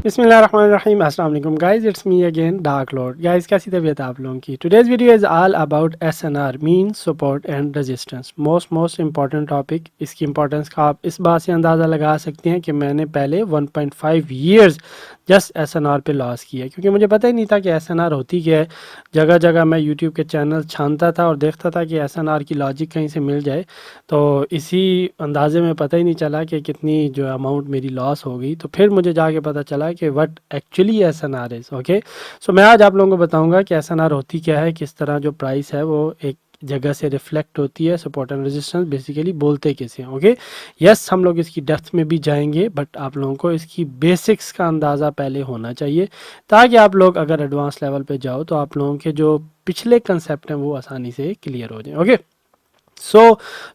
बिस्मिल्लाहिर्रहमानिर्रहीम अस्सलाम वालेकुम guys, it's me again dark Lord. Guys, कैसी तबीयत आप लोगों की? Today's video is all about SNR, mean support and resistance. Most important topic. इसकी इंपॉर्टेंस का आप इस बात से अंदाज़ा लगा सकते हैं कि मैंने पहले 1.5 ईयर्स जस्ट एसएनआर पे लॉस किया, क्योंकि मुझे पता ही नहीं था कि एसएनआर होती क्या है। जगह जगह मैं यूट्यूब के चैनल छानता था और देखता था कि एसएनआर की लॉजिक कहीं से मिल जाए, तो इसी अंदाज़े में पता ही नहीं चला कि कितनी जो अमाउंट मेरी लॉस हो गई। तो फिर मुझे जाके पता चला कि what actually SNR is. Okay, so मैं आज आप लोगों को बताऊंगा कि एसएनआर होती क्या है, किस तरह जो प्राइस है वो एक जगह से रिफ्लेक्ट होती है, सपोर्ट एंड रेजिस्टेंस बेसिकली बोलते किसे हैं। ओके, यस, हम लोग इसकी डेप्थ में भी जाएंगे, बट आप लोगों को इसकी बेसिक्स का अंदाज़ा पहले होना चाहिए, ताकि आप लोग अगर एडवांस लेवल पे जाओ तो आप लोगों के जो पिछले कंसेप्ट हैं वो आसानी से क्लियर हो जाए। Okay, so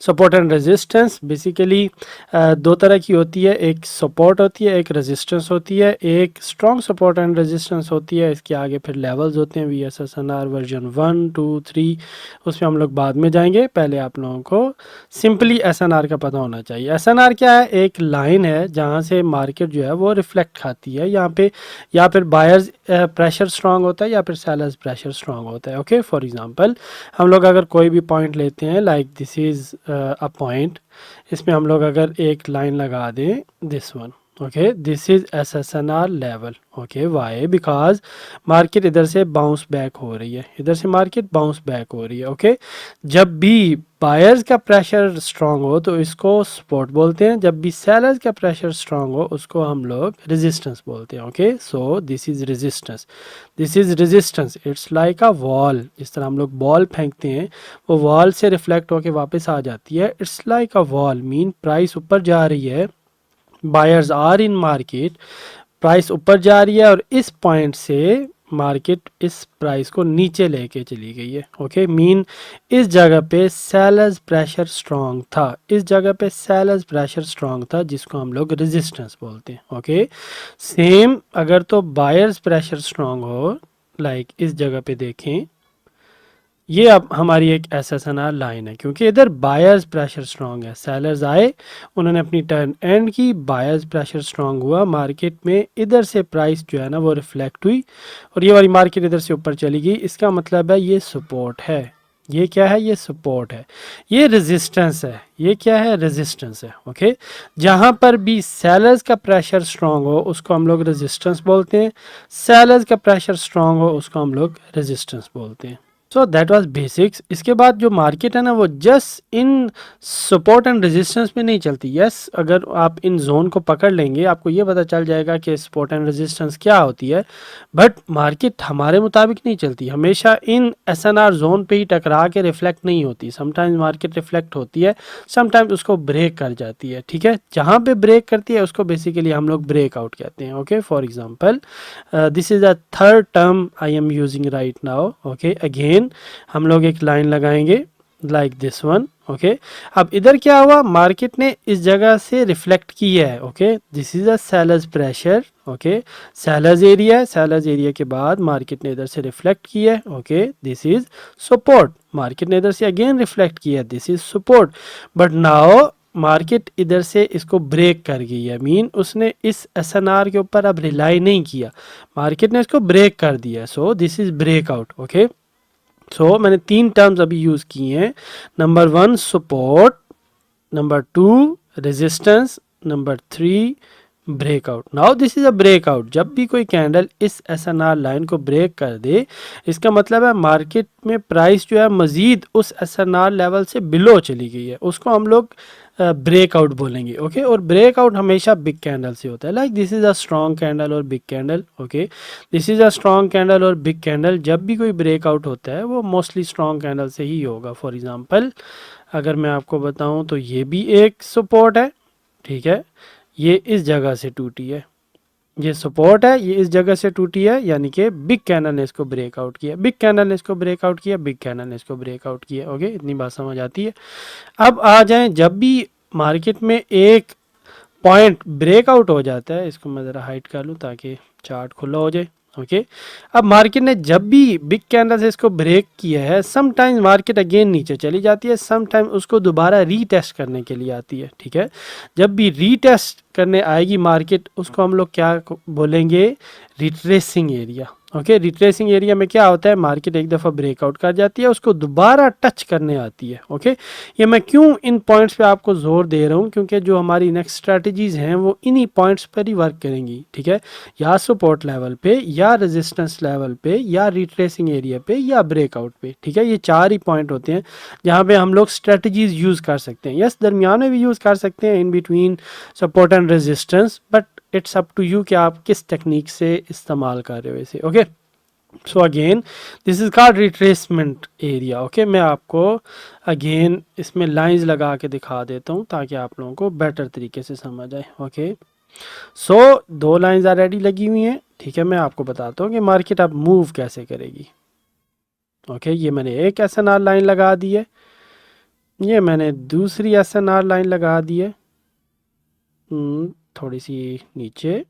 support and resistance basically दो तरह की होती है, एक सपोर्ट होती है, एक रेजिस्टेंस होती है। एक स्ट्रॉन्ग सपोर्ट एंड रेजिस्टेंस होती है, इसके आगे फिर लेवल्स होते हैं, VSSNR वर्जन 1 2 3, उसमें हम लोग बाद में जाएंगे। पहले आप लोगों को सिंपली SNR का पता होना चाहिए। SNR क्या है? एक लाइन है जहाँ से मार्केट जो है वो रिफ्लेक्ट खाती है। यहाँ पे या फिर बायर्स प्रेशर स्ट्रांग होता है या फिर सेलर्स प्रेशर स्ट्रांग होता है। ओके, फॉर एग्जांपल हम लोग अगर कोई भी पॉइंट लेते हैं, like this is a point, इसमें हम लोग अगर एक लाइन लगा दें, this one. Okay, this is SSNR level. Okay, why? Because market इधर से बाउंस बैक हो रही है, इधर से मार्केट बाउंस बैक हो रही है। ओके, जब भी बायर्स का प्रेशर स्ट्रांग हो तो इसको सपोर्ट बोलते हैं, जब भी सेलर्स का प्रेशर स्ट्रांग हो उसको हम लोग रेजिस्टेंस बोलते हैं। Okay, so this is resistance, this is resistance. It's like a wall, जिस तरह हम लोग बॉल फेंकते हैं वो वॉल से रिफ्लेक्ट होके वापस आ जाती है। It's like a wall, mean price ऊपर जा रही है, buyers are in market, price ऊपर जा रही है और इस पॉइंट से मार्केट इस प्राइस को नीचे लेके चली गई है। ओके, मीन इस जगह पे सेलर्स प्रेशर स्ट्रांग था, इस जगह पे सेलर्स प्रेशर स्ट्रांग था, जिसको हम लोग रेजिस्टेंस बोलते हैं। ओके, सेम अगर तो बायर्स प्रेशर स्ट्रांग हो, लाइक इस जगह पे देखें, ये अब हमारी एक SSNR लाइन है, क्योंकि इधर बायर्स प्रेशर स्ट्रांग है, सेलर्स आए, उन्होंने अपनी टर्न एंड की, बायर्स प्रेशर स्ट्रांग हुआ मार्केट में, इधर से प्राइस जो है ना वो रिफ्लेक्ट हुई और ये वाली मार्केट इधर से ऊपर चली गई। इसका मतलब है ये सपोर्ट है। ये क्या है? ये सपोर्ट है। ये रेजिस्टेंस है। ये क्या है? रेजिस्टेंस है। ओके, जहां पर भी सेलर्स का प्रेशर स्ट्रांग हो उसको हम लोग रेजिस्टेंस बोलते हैं, सेलर्स का प्रेशर स्ट्रांग हो उसको हम लोग रेजिस्टेंस बोलते हैं। So that was basics. इसके बाद जो मार्केट है ना वो just in support and resistance में नहीं चलती। यस, अगर आप इन जोन को पकड़ लेंगे आपको ये पता चल जाएगा कि सपोर्ट एंड रेजिस्टेंस क्या होती है, बट मार्केट हमारे मुताबिक नहीं चलती, हमेशा इन SNR जोन पे ही टकरा के रिफ्लेक्ट नहीं होती। समटाइम्स मार्केट रिफ्लेक्ट होती है, समटाइम्स उसको ब्रेक कर जाती है। ठीक है, जहाँ पे ब्रेक करती है उसको बेसिकली हम लोग ब्रेकआउट कहते हैं। Okay, for example this is a third term I am using right now. Okay, again हम लोग एक लाइन लगाएंगे लाइक दिस वन। ओके, अब इधर क्या हुआ? मार्केट ने इस जगह से रिफ्लेक्ट किया है। Okay, this is a sellers pressure. Okay, sellers area, sellers area के बाद मार्केट ने इधर से रिफ्लेक्ट किया है। Okay, this is support, market ने इधर से अगेन रिफ्लेक्ट किया है, this is support. But now market इधर से इसको ब्रेक कर गई है, मीन उसने इस SNR के ऊपर अब रिलाई नहीं किया, मार्केट ने इसको ब्रेक कर दिया। So this is breakout. Okay, so मैंने तीन टर्म्स अभी यूज किए हैं, number 1 support, number 2 resistance, number 3 breakout. Now this is a breakout. जब भी कोई कैंडल इस SNR लाइन को ब्रेक कर दे, इसका मतलब है मार्केट में प्राइस जो है मजीद उस SNR लेवल से बिलो चली गई है, उसको हम लोग ब्रेकआउट बोलेंगे। ओके, और ब्रेकआउट हमेशा बिग कैंडल से होता है, like this is a strong candle और big candle. Okay, this is a strong candle और बिग कैंडल, जब भी कोई ब्रेकआउट होता है वो मोस्टली स्ट्रॉन्ग कैंडल से ही होगा। फॉर एग्जांपल अगर मैं आपको बताऊं तो ये भी एक सपोर्ट है। ठीक है, ये इस जगह से टूटी है, ये सपोर्ट है, ये इस जगह से टूटी है, यानी कि बिग कैंडल ने इसको ब्रेकआउट किया, बिग कैंडल ने इसको ब्रेकआउट किया, बिग कैंडल ने इसको ब्रेकआउट किया। ओके, इतनी बात समझ आती है। अब आ जाएं, जब भी मार्केट में एक पॉइंट ब्रेकआउट हो जाता है, इसको मैं ज़रा हाइड कर लूँ ताकि चार्ट खुला हो जाए। ओके। अब मार्केट ने जब भी बिग कैंडल से इसको ब्रेक किया है, सम टाइम मार्केट अगेन नीचे चली जाती है, सम टाइम उसको दोबारा रीटेस्ट करने के लिए आती है, ठीक है। जब भी रीटेस्ट करने आएगी मार्केट, उसको हम लोग क्या बोलेंगे, retracing area. Okay, retracing area में क्या होता है, मार्केट एक दफ़ा ब्रेकआउट कर जाती है, उसको दोबारा टच करने आती है। ओके, ये मैं क्यों इन पॉइंट्स पे आपको जोर दे रहा हूँ, क्योंकि जो हमारी नेक्स्ट स्ट्रैटेजीज हैं वो इन्हीं पॉइंट्स पर ही वर्क करेंगी, ठीक है। या सपोर्ट लेवल पे, या रेजिस्टेंस लेवल पे, या रिट्रेसिंग एरिया पे, या ब्रेकआउट पे, ठीक है। ये चार ही पॉइंट होते हैं जहाँ पे हम लोग स्ट्रैटेजीज यूज़ कर सकते हैं। यस, दरमियान में भी यूज़ कर सकते हैं, in between support and resistance, but it's up to you कि आप किस टेक्निक से इस्तेमाल कर रहे हो इसे। Okay, so again this is called retracement area. Okay, मैं आपको अगेन इसमें लाइंस लगा के दिखा देता हूँ ताकि आप लोगों को बेटर तरीके से समझ आए। ओके, सो दो लाइंस ऑलरेडी लगी हुई हैं, ठीक है। मैं आपको बताता हूँ कि मार्केट अब मूव कैसे करेगी। ओके, ये मैंने एक SNR लाइन लगा दी है, ये मैंने दूसरी SNR लाइन लगा दी है, थोड़ी सी नीचे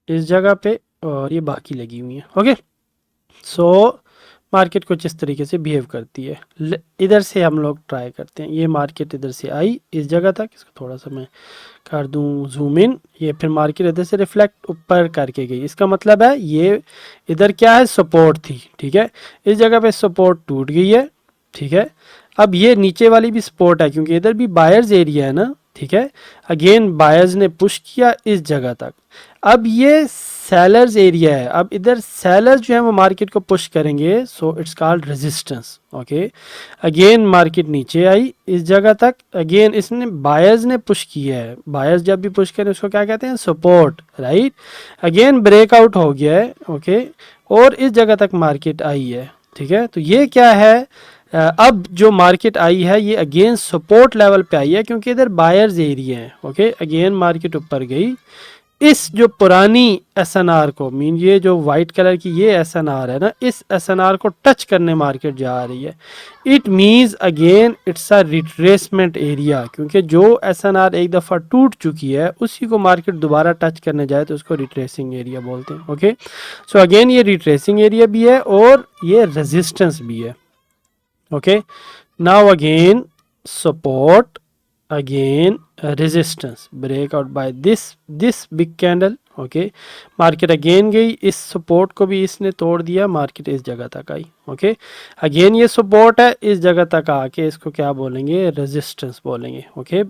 इस जगह पे, और ये बाकी लगी हुई है। ओके, सो मार्केट कुछ इस तरीके से बिहेव करती है। इधर से हम लोग ट्राई करते हैं। ये मार्केट इधर से आई इस जगह तक, इसको थोड़ा सा मैं कर दूं जूम इन, ये फिर मार्केट इधर से रिफ्लेक्ट ऊपर करके गई। इसका मतलब है ये इधर क्या है, सपोर्ट थी, ठीक है। इस जगह पे सपोर्ट टूट गई है, ठीक है। अब ये नीचे वाली भी सपोर्ट है, क्योंकि इधर भी बायर्स एरिया है ना, ठीक है। अगेन बायर्स ने पुश किया इस जगह तक, अब ये सेलर्स एरिया है। अब इधर सेलर्स जो है वो मार्केट को पुश करेंगे, सो it's called resistance. Okay, again market नीचे आई इस जगह तक, अगेन इसने बायर्स ने पुश किया है, बायर्स जब भी पुश करें उसको क्या कहते हैं, सपोर्ट, राइट। अगेन ब्रेकआउट हो गया है, ओके, और इस जगह तक मार्केट आई है, ठीक है। तो ये क्या है, अब जो मार्केट आई है ये अगेन सपोर्ट लेवल पे आई है, क्योंकि इधर बायर्स एरिया है। ओके, अगेन मार्केट ऊपर गई, इस जो पुरानी SNR को, मीन ये जो वाइट कलर की ये SNR है ना, इस SNR को टच करने मार्केट जा रही है। It means again it's a retracement area, क्योंकि जो SNR एक दफ़ा टूट चुकी है उसी को मार्केट दोबारा टच करने जाए तो उसको रिट्रेसिंग एरिया बोलते हैं। ओके, सो अगेन ये रिट्रेसिंग एरिया भी है और ये रेजिस्टेंस भी है। Okay, now again support, again resistance, breakout by this big candle। Okay, market again गई, इस सपोर्ट को भी इसने तोड़ दिया, मार्केट इस जगह तक आई। ओके, अगेन ये सपोर्ट है, इस जगह तक आके इसको क्या बोलेंगे, रेजिस्टेंस बोलेंगे। ओके,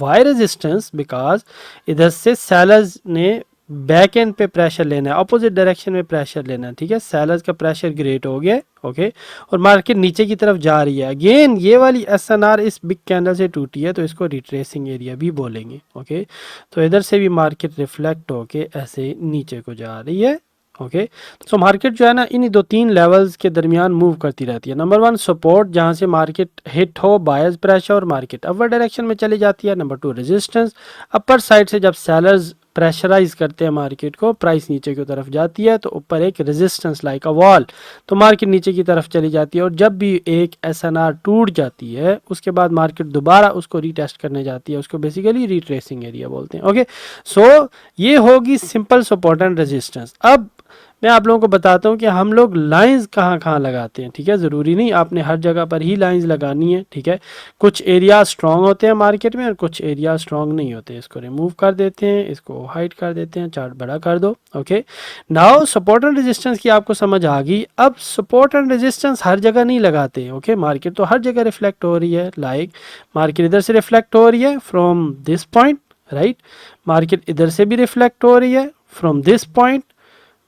वाई रेजिस्टेंस, बिकॉज इधर से सेलर्स ने बैक एंड पे प्रेशर लेना है, अपोजिट डायरेक्शन में प्रेशर लेना है, ठीक है। सेलर्स का प्रेशर ग्रेट हो गया, ओके, और मार्केट नीचे की तरफ जा रही है। अगेन ये वाली SNR इस बिग कैंडल से टूटी है, तो इसको रिट्रेसिंग एरिया भी बोलेंगे। ओके, तो इधर से भी मार्केट रिफ्लेक्ट होके ऐसे नीचे को जा रही है। ओके, सो मार्केट जो है ना इन्हीं दो तीन लेवल्स के दरमियान मूव करती रहती है। नंबर 1 सपोर्ट, जहां से मार्केट हिट हो बायर्स प्रेशर और मार्केट अपर डायरेक्शन में चली जाती है। नंबर 2 रेजिस्टेंस, अपर साइड से जब सेलर्स प्रेशराइज करते हैं मार्केट को, प्राइस नीचे की तरफ जाती है तो ऊपर एक रेजिस्टेंस लाइक अ वॉल, तो मार्केट नीचे की तरफ चली जाती है। और जब भी एक SNR टूट जाती है उसके बाद मार्केट दोबारा उसको रीटेस्ट करने जाती है, उसको बेसिकली रिट्रेसिंग एरिया बोलते हैं। ओके, सो ये होगी सिंपल सपोर्ट एंड रेजिस्टेंस। अब मैं आप लोगों को बताता हूँ कि हम लोग लाइंस कहाँ कहाँ लगाते हैं, ठीक है। ज़रूरी नहीं आपने हर जगह पर ही लाइंस लगानी है, ठीक है। कुछ एरिया स्ट्रॉन्ग होते हैं मार्केट में और कुछ एरिया स्ट्रॉन्ग नहीं होते। इसको रिमूव कर देते हैं, इसको हाइड कर देते हैं, चार्ट बड़ा कर दो। Okay, now support and resistance की आपको समझ आ गई। अब सपोर्ट एंड रेजिस्टेंस हर जगह नहीं लगाते, ओके। मार्केट तो हर जगह रिफ्लेक्ट हो रही है, लाइक मार्केट इधर से रिफ्लेक्ट हो रही है from this point, right. Market इधर से भी रिफ्लेक्ट हो रही है फ्रॉम दिस पॉइंट,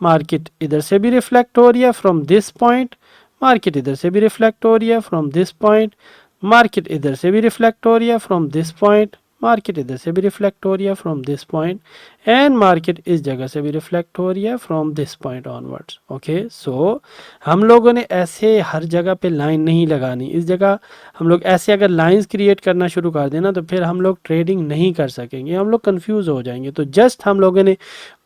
मार्केट इधर से भी रिफ्लेक्ट हो रही है फ्रॉम दिस पॉइंट, मार्केट इधर से भी रिफ्लेक्ट हो रही है फ्रॉम दिस पॉइंट, मार्केट इधर से भी रिफ्लेक्ट हो रही है फ्रॉम दिस पॉइंट, मार्केट इधर से भी रिफ्लेक्ट हो रही है from this point, and market इस जगह से भी रिफ्लेक्ट हो रही है from this point onwards. Okay, so हम लोगों ने ऐसे हर जगह पे लाइन नहीं लगानी। इस जगह हम लोग ऐसे अगर लाइंस क्रिएट करना शुरू कर देना तो फिर हम लोग ट्रेडिंग नहीं कर सकेंगे, हम लोग कंफ्यूज हो जाएंगे। तो जस्ट हम लोगों ने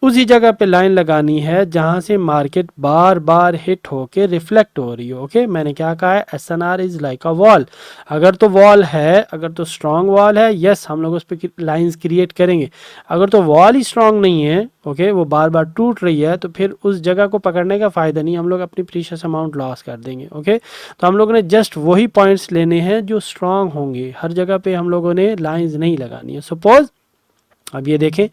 उसी जगह पे लाइन लगानी है जहां से मार्केट बार बार हिट होके रिफ्लेक्ट हो रही हो। ओके, मैंने क्या कहा है, SNR is like a wall. अगर तो वॉल है, अगर तो स्ट्रॉन्ग वॉल है, यस हम लोग उस पर लाइंस क्रिएट करेंगे। अगर तो वॉल ही स्ट्रांग नहीं है, ओके, वो बार बार टूट रही है, तो फिर उस जगह को पकड़ने का फ़ायदा नहीं, हम लोग अपनी प्रीशियस अमाउंट लॉस कर देंगे। ओके, तो हम लोगों ने जस्ट वही पॉइंट्स लेने हैं जो स्ट्रांग होंगे, हर जगह पे हम लोगों ने लाइंस नहीं लगानी है। सपोज अब ये देखें,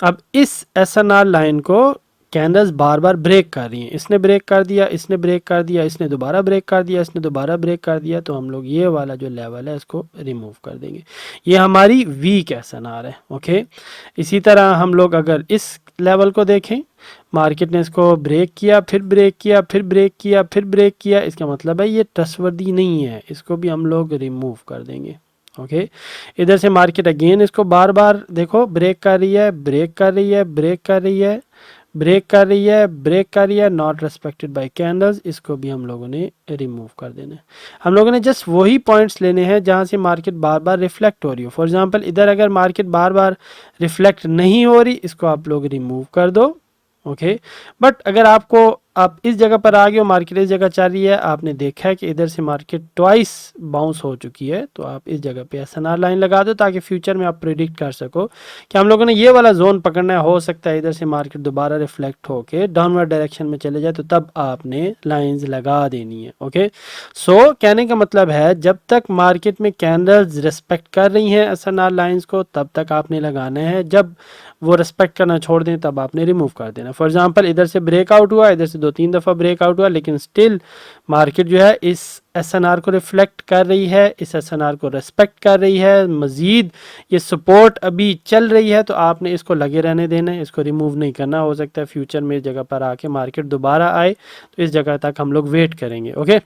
अब इस SNR लाइन को कैंडल्स बार बार ब्रेक कर रही हैं, इसने ब्रेक कर दिया, इसने ब्रेक कर दिया, इसने दोबारा ब्रेक कर दिया, इसने दोबारा ब्रेक कर दिया, तो हम लोग ये वाला जो लेवल है इसको रिमूव कर देंगे। ये हमारी वीक SNR है। ओके, इसी तरह हम लोग अगर इस लेवल को देखें, मार्केट ने इसको ब्रेक किया, फिर ब्रेक किया, फिर ब्रेक किया, फिर ब्रेक किया, इसका मतलब है ये ट्रस्टवर्दी नहीं है, इसको भी हम लोग रिमूव कर देंगे। ओके, इधर से मार्केट अगेन इसको बार बार देखो ब्रेक कर रही है, ब्रेक कर रही है, ब्रेक कर रही है, ब्रेक कर रही है, ब्रेक कर रही है, नॉट रेस्पेक्टेड बाय कैंडल्स, इसको भी हम लोगों ने रिमूव कर देना है। हम लोगों ने जस्ट वही पॉइंट्स लेने हैं जहां से मार्केट बार बार रिफ्लेक्ट हो रही हो। फॉर एग्जांपल इधर अगर मार्केट बार बार रिफ्लेक्ट नहीं हो रही, इसको आप लोग रिमूव कर दो। ओके, बट अगर आपको आप इस जगह पर आ गए हो, मार्केट इस जगह चल रही है, आपने देखा है कि इधर से मार्केट ट्वाइस बाउंस हो चुकी है, तो आप इस जगह पे SNR लाइन लगा दो ताकि फ्यूचर में आप प्रिडिक्ट कर सको कि हम लोगों ने ये वाला जोन पकड़ना है, हो सकता है इधर से मार्केट दोबारा रिफ्लेक्ट होके डाउनवर्ड डायरेक्शन में चले जाए, तो तब आपने लाइंस लगा देनी है। ओके, सो कहने का मतलब है जब तक मार्केट में कैंडल्स रिस्पेक्ट कर रही हैं SNR लाइंस को, तब तक आपने लगाना है, जब वो रिस्पेक्ट करना छोड़ दें तब आपने रिमूव कर देना। फॉर एग्जांपल इधर से ब्रेकआउट हुआ, इधर से 2-3 दफ़ा ब्रेकआउट हुआ, लेकिन स्टिल मार्केट जो है इस SNR को रिफ्लेक्ट कर रही है, इस SNR को रिस्पेक्ट कर रही है, मज़ीद ये सपोर्ट अभी चल रही है, तो आपने इसको लगे रहने देना है, इसको रिमूव नहीं करना। हो सकता है फ्यूचर में इस जगह पर आके मार्केट दोबारा आए, तो इस जगह तक हम लोग वेट करेंगे। ओके,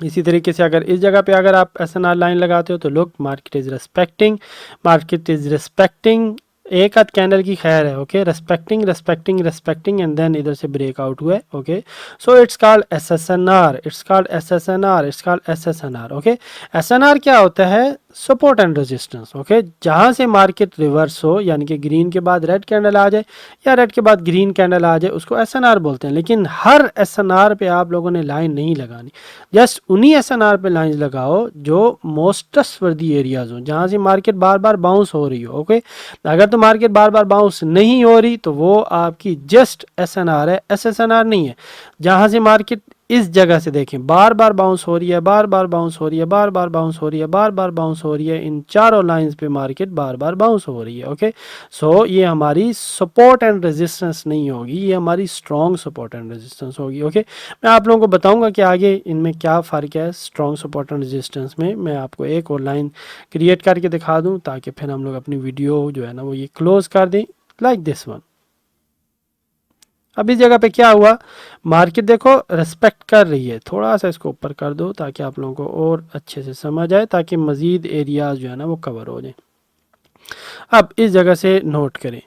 इसी तरीके से अगर इस जगह पे अगर आप SNR लाइन लगाते हो, तो look market is respecting, market is respecting, एक आध कैंडल की खैर है। Okay, respecting respecting respecting and then इधर से ब्रेकआउट हुआ है। Okay, so it's called SSNR, it's called SSNR, it's called SSNR। Okay, SNR क्या होता है? Support and resistance. ओके, जहां से मार्केट रिवर्स हो, यानी कि ग्रीन के बाद रेड कैंडल आ जाए या रेड के बाद ग्रीन कैंडल आ जाए, उसको SNR बोलते हैं। लेकिन हर SNR पे आप लोगों ने लाइन नहीं लगानी, जस्ट उन्हीं SNR पे लाइन लगाओ जो मोस्ट ट्रस्टवर्दी एरियाज हो, जहां से मार्केट बार बार बाउंस हो रही हो। ओके, अगर तो मार्केट बार बार बाउंस नहीं हो रही, तो वो आपकी जस्ट SNR है, SSNR नहीं है। जहां से मार्केट इस जगह से देखें बार बार बाउंस हो रही है, बार बार बाउंस हो रही है, बार बार बाउंस हो रही है, बार बार बाउंस हो रही है, इन चारों लाइंस पे मार्केट बार बार बाउंस हो रही है। ओके, सो ये हमारी सपोर्ट एंड रेजिस्टेंस नहीं होगी, ये हमारी स्ट्रॉन्ग सपोर्ट एंड रेजिस्टेंस होगी। ओके, मैं आप लोगों को बताऊंगा कि आगे इनमें क्या फ़र्क है स्ट्रॉन्ग सपोर्ट एंड रेजिस्टेंस में। मैं आपको एक और लाइन क्रिएट करके दिखा दूँ ताकि फिर हम लोग अपनी वीडियो जो है ना वो ये क्लोज कर दें, लाइक दिस वन। अब इस जगह पे क्या हुआ, मार्केट देखो रेस्पेक्ट कर रही है, थोड़ा सा इसको ऊपर कर दो ताकि आप लोगों को और अच्छे से समझ आए, ताकि मज़ीद एरियाज जो है ना वो कवर हो जाए। अब इस जगह से नोट करें,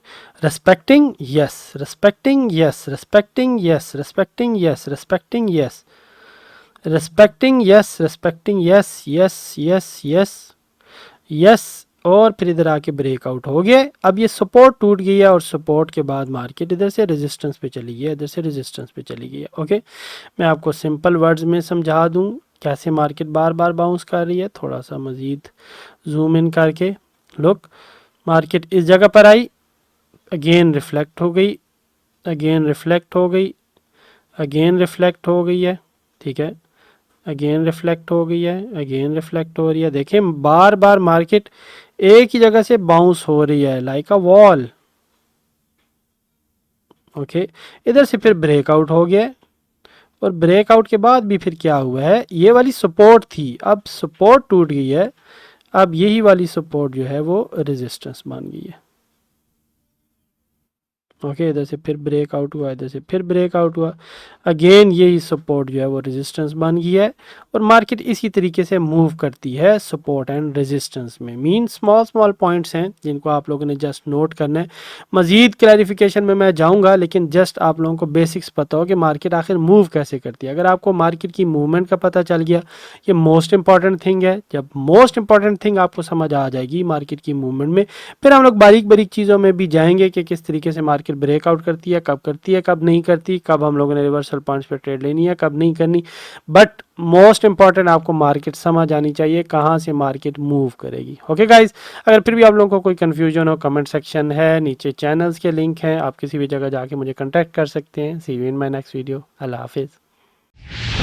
respecting yes, respecting yes, respecting yes, respecting yes, respecting yes, respecting yes, respecting yes, yes yes yes yes, और फिर इधर आके ब्रेकआउट हो गया। अब ये सपोर्ट टूट गई है और सपोर्ट के बाद मार्केट इधर से रेजिस्टेंस पे चली गई है, इधर से रेजिस्टेंस पे चली गई है। ओके, मैं आपको सिंपल वर्ड्स में समझा दूं कैसे मार्केट बार बार बाउंस कर रही है, थोड़ा सा मज़ीद जूम इन करके। लुक, मार्केट इस जगह पर आई, अगेन रिफ्लेक्ट हो गई, अगेन रिफ्लेक्ट हो गई, अगेन रिफ्लेक्ट हो गई है, ठीक है, अगेन रिफ्लेक्ट हो गई है, अगेन रिफ्लेक्ट हो रही है। देखें बार बार मार्केट एक ही जगह से बाउंस हो रही है लाइक अ वॉल। ओके, इधर से फिर ब्रेकआउट हो गया, और ब्रेकआउट के बाद भी फिर क्या हुआ है, ये वाली सपोर्ट थी, अब सपोर्ट टूट गई है, अब यही वाली सपोर्ट जो है वो रेजिस्टेंस बन गई है। ओके, इधर से फिर ब्रेकआउट हुआ, इधर से फिर ब्रेकआउट हुआ, अगेन यही सपोर्ट जो है वो रेजिस्टेंस बन गई है, और मार्केट इसी तरीके से मूव करती है सपोर्ट एंड रेजिस्टेंस में। मीन स्मॉल स्मॉल पॉइंट्स हैं जिनको आप लोगों ने जस्ट नोट करना है। मज़ीद क्लैरिफिकेशन में मैं जाऊंगा, लेकिन जस्ट आप लोगों को बेसिक्स पता हो कि मार्केट आखिर मूव कैसे करती है। अगर आपको मार्केट की मूवमेंट का पता चल गया, ये मोस्ट इंपॉर्टेंट थिंग है। जब मोस्ट इंपॉर्टेंट थिंग आपको समझ आ जाएगी मार्केट की मूवमेंट में, फिर हम लोग बारीक बारीक चीज़ों में भी जाएंगे कि किस तरीके से मार्केट मार्केट ब्रेकआउट करती है, कब नहीं करती, कब हम लोगों ने रिवर्सल पॉइंट्स पे ट्रेड लेनी है, कब नहीं करनी। बट मोस्ट इंपॉर्टेंट आपको मार्केट समझ आनी चाहिए कहाँ से मार्केट मूव करेगी। ओके गाइज, अगर फिर भी आप लोगों को कोई कन्फ्यूजन हो, कमेंट सेक्शन है, नीचे चैनल्स के लिंक हैं, आप किसी भी जगह जाके मुझे कॉन्टैक्ट कर सकते हैं। See you in my next video. अल्लाह हाफिज़।